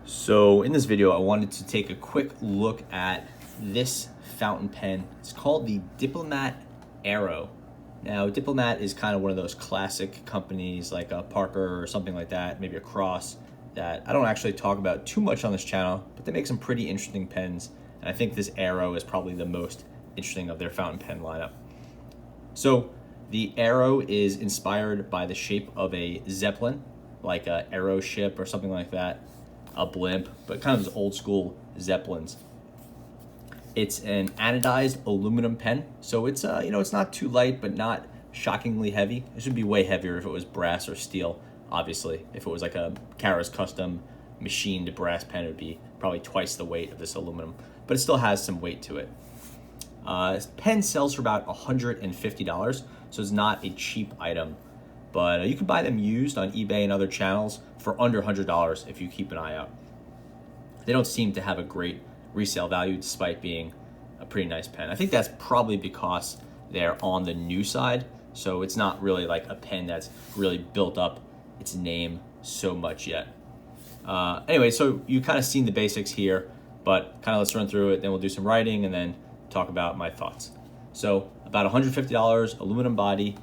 So in this video, I wanted to take a quick look at this fountain pen. It's called the Diplomat Aero. Now, Diplomat is kind of one of those classic companies like a Parker or something like that, maybe a Cross, that I don't actually talk about too much on this channel, but they make some pretty interesting pens. And I think this Aero is probably the most interesting of their fountain pen lineup. So the Aero is inspired by the shape of a Zeppelin, like a Aero ship or something like that. A blimp, but kind of those old school Zeppelins. It's an anodized aluminum pen, so it's it's not too light, but not shockingly heavy. It should be way heavier if it was brass or steel. Obviously, if it was like a Kara's custom machined brass pen, it would be probably twice the weight of this aluminum, but it still has some weight to it. This pen sells for about $150, so it's not a cheap item. But you can buy them used on eBay and other channels for under $100 if you keep an eye out. They don't seem to have a great resale value despite being a pretty nice pen. I think that's probably because they're on the new side, so it's not really like a pen that's really built up its name so much yet. Anyway, so you kind of seen the basics here, but kind of let's run through it, then we'll do some writing and then talk about my thoughts. So about $150, aluminum body.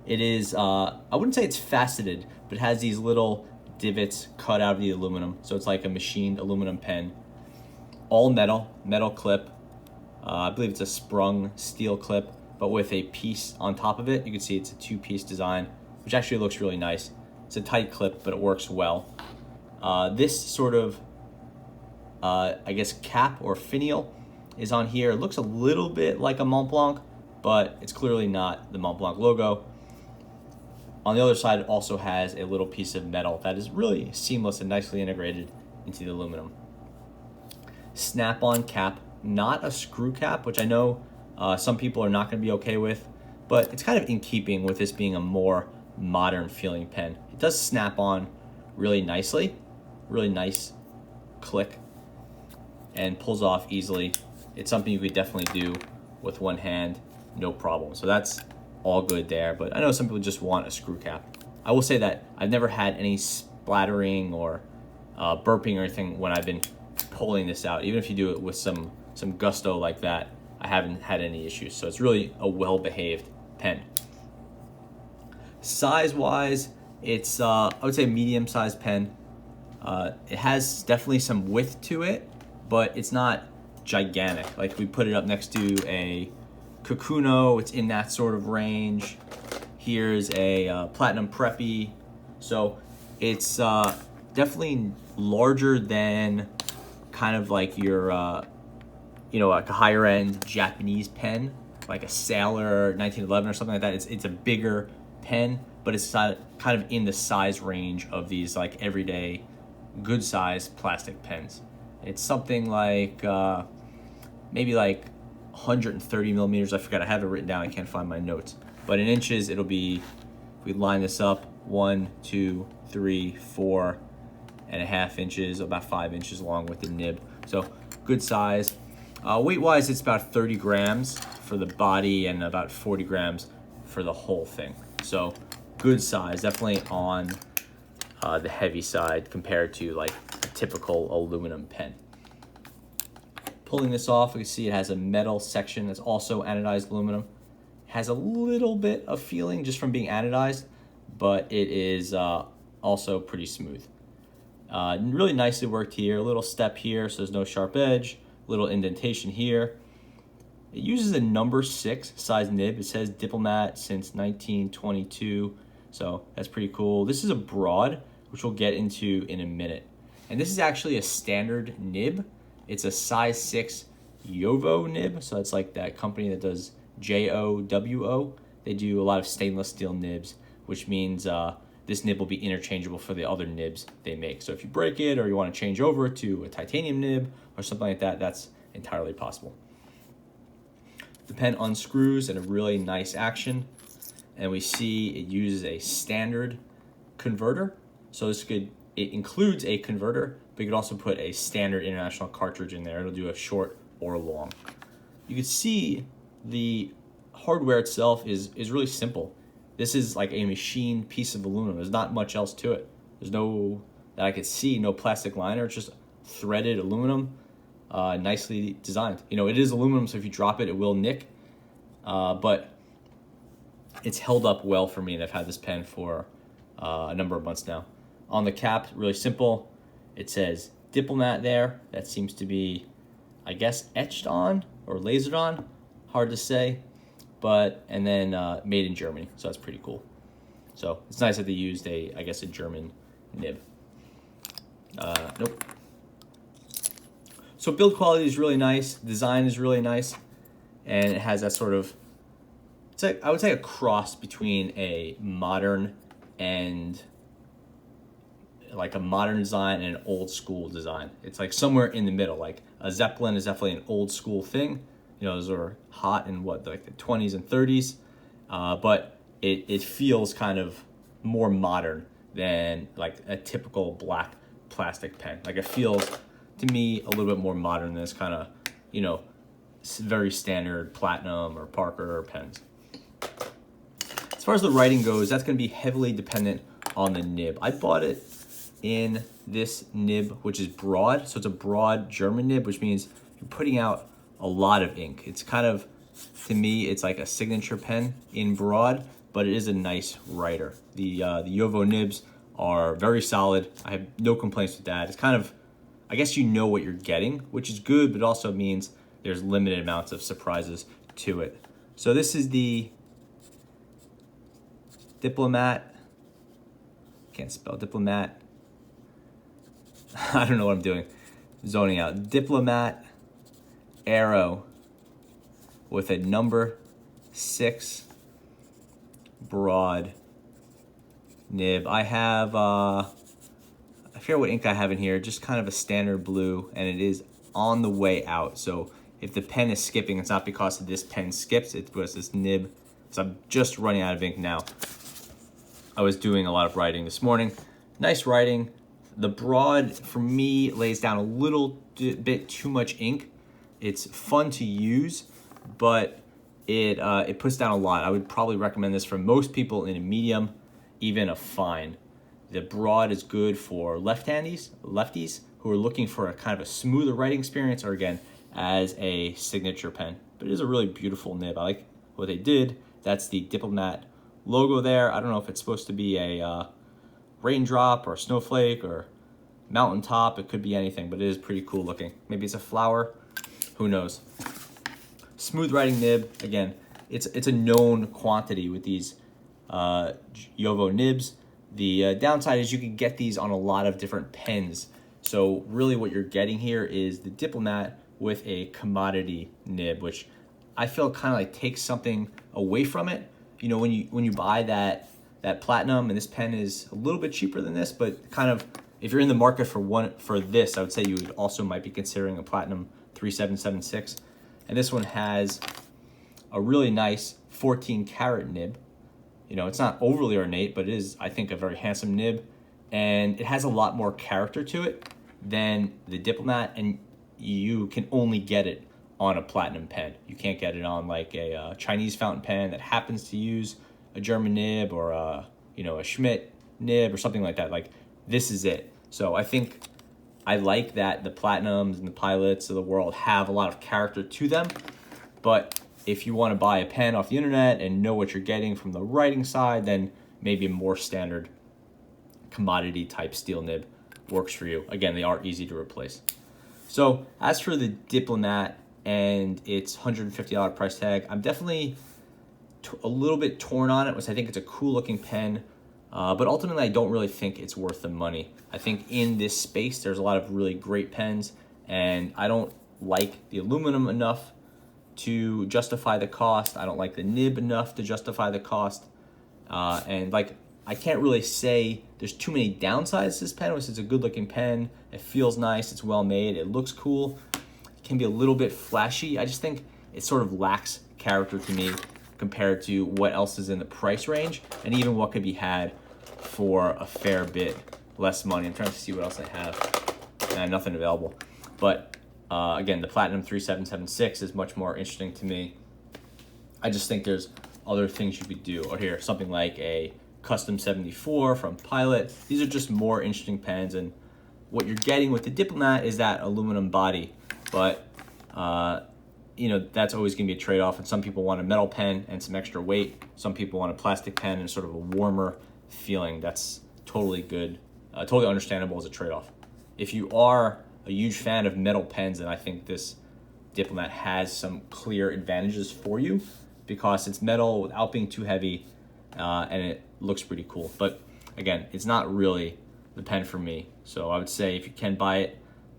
It is, I wouldn't say it's faceted, but it has these little divots cut out of the aluminum. So it's like a machined aluminum pen. All metal clip. I believe it's a sprung steel clip, but with a piece on top of it. You can see it's a two-piece design, which actually looks really nice. It's a tight clip, but it works well. This sort of, I guess, cap or finial is on here. It looks a little bit like a Mont Blanc, but it's clearly not the Mont Blanc logo. On the other side, it also has a little piece of metal that is really seamless and nicely integrated into the aluminum. Snap-on cap, not a screw cap, which I know some people are not going to be okay with, but it's kind of in keeping with this being a more modern feeling pen. It does snap on really nicely, really nice click, and pulls off easily. It's something you could definitely do with one hand, no problem. So that's all good there, but I know some people just want a screw cap. I will say that I've never had any splattering or burping or anything when I've been pulling this out. Even if you do it with some gusto like that, I haven't had any issues. So it's really a well-behaved pen. Size-wise, it's I would say a medium-sized pen. It has definitely some width to it, but it's not gigantic. Like we put it up next to a Kakuno, it's in that sort of range. Here's a Platinum Preppy. So it's definitely larger than kind of like your, like a higher end Japanese pen, like a Sailor 1911 or something like that. It's a bigger pen, but it's kind of in the size range of these like everyday good size plastic pens. It's something like maybe like 130 millimeters. I forgot, I have it written down, I can't find my notes. But in inches, it'll be, if we line this up, 1, 2, 3, 4.5 inches, about 5 inches long with the nib. So good size. Weight-wise, it's about 30 grams for the body and about 40 grams for the whole thing. So good size, definitely on the heavy side compared to like a typical aluminum pen. Pulling this off, we can see it has a metal section that's also anodized aluminum. It has a little bit of feeling just from being anodized, but it is also pretty smooth. Really nicely worked here. A little step here, so there's no sharp edge. Little indentation here. It uses a number 6 size nib. It says Diplomat since 1922, so that's pretty cool. This is a broad, which we'll get into in a minute. And this is actually a standard nib. It's a size 6 Jowo nib, so it's like that company that does JOWO. They do a lot of stainless steel nibs, which means this nib will be interchangeable for the other nibs they make. So if you break it or you want to change over to a titanium nib or something like that, that's entirely possible. The pen unscrews in a really nice action, and we see it uses a standard converter. So it includes a converter, but you could also put a standard international cartridge in there. It'll do a short or long. You can see the hardware itself is really simple. This is like a machined piece of aluminum. There's not much else to it. There's no that I could see, no plastic liner. It's just threaded aluminum, nicely designed. You know, it is aluminum, so if you drop it, it will nick. But it's held up well for me, and I've had this pen for a number of months now. On the cap, really simple. It says Diplomat there. That seems to be, I guess, etched on or lasered on. Hard to say. But, and then made in Germany, so that's pretty cool. So it's nice that they used I guess a German nib. Nope. So build quality is really nice. Design is really nice. And it has that sort of, it's like, I would say a cross between a modern and like a modern design and an old school design. It's like somewhere in the middle. Like a Zeppelin is definitely an old school thing. You know, those are hot in what, like the 20s and 30s. But it feels kind of more modern than like a typical black plastic pen. Like it feels to me a little bit more modern than this kind of, you know, very standard Platinum or Parker pens. As far as the writing goes, that's going to be heavily dependent on the nib. I bought it in this nib, which is broad. So it's a broad German nib, which means you're putting out a lot of ink. It's kind of, to me, it's like a signature pen in broad, but it is a nice writer. The Jowo nibs are very solid. I have no complaints with that. It's kind of, I guess you know what you're getting, which is good, but also means there's limited amounts of surprises to it. So this is the Diplomat, can't spell Diplomat. I don't know what I'm doing. Zoning out. Diplomat Aero with a number 6 broad nib. I have, I forget what ink I have in here, just kind of a standard blue, and it is on the way out. So if the pen is skipping, it's not because this pen skips, it's because this nib, so I'm just running out of ink now. I was doing a lot of writing this morning. Nice writing. The broad, for me, lays down a little bit too much ink. It's fun to use, but it puts down a lot. I would probably recommend this for most people in a medium, even a fine. The broad is good for lefties who are looking for a kind of a smoother writing experience, or again, as a signature pen. But it is a really beautiful nib. I like what they did. That's the Diplomat logo there. I don't know if it's supposed to be a raindrop or a snowflake or mountaintop. It could be anything, but it is pretty cool looking. Maybe it's a flower. Who knows? Smooth writing nib. Again, it's a known quantity with these Jowo nibs. The downside is you can get these on a lot of different pens. So really what you're getting here is the Diplomat with a commodity nib, which I feel kind of like takes something away from it. You know, when you buy that Platinum, and this pen is a little bit cheaper than this, but kind of, if you're in the market for this, I would say you would also might be considering a Platinum 3776. And this one has a really nice 14 karat nib. You know, it's not overly ornate, but it is, I think, a very handsome nib. And it has a lot more character to it than the Diplomat, and you can only get it on a Platinum pen. You can't get it on like a Chinese fountain pen that happens to use a German nib, or a Schmidt nib or something like that. Like, this is it. So I think I like that the Platinums and the Pilots of the world have a lot of character to them. But if you want to buy a pen off the internet and know what you're getting from the writing side, then maybe a more standard commodity type steel nib works for you. Again, they are easy to replace. So as for the Diplomat and its $150 price tag, I'm definitely a little bit torn on it, which I think it's a cool looking pen, but ultimately I don't really think it's worth the money. I think in this space there's a lot of really great pens, and I don't like the aluminum enough to justify the cost. I don't like the nib enough to justify the cost, and like, I can't really say there's too many downsides to this pen, which is a good looking pen. It feels nice, it's well made, it looks cool. It can be a little bit flashy. I just think it sort of lacks character to me compared to what else is in the price range, and even what could be had for a fair bit less money. I'm trying to see what else I have. Nothing available. But again, the Platinum 3776 is much more interesting to me. I just think there's other things you could do. Or here, something like a Custom 74 from Pilot. These are just more interesting pens, and what you're getting with the Diplomat is that aluminum body, but you know, that's always going to be a trade-off, and some people want a metal pen and some extra weight. Some people want a plastic pen and sort of a warmer feeling. That's totally good, totally understandable as a trade-off. If you are a huge fan of metal pens, then I think this Diplomat has some clear advantages for you because it's metal without being too heavy, and it looks pretty cool. But again, it's not really the pen for me. So I would say if you can buy it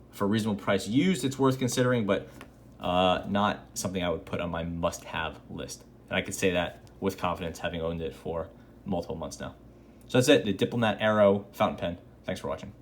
for a reasonable price used, it's worth considering, but not something I would put on my must-have list. And I could say that with confidence, having owned it for multiple months now. So that's it, the Diplomat Aero fountain pen. Thanks for watching.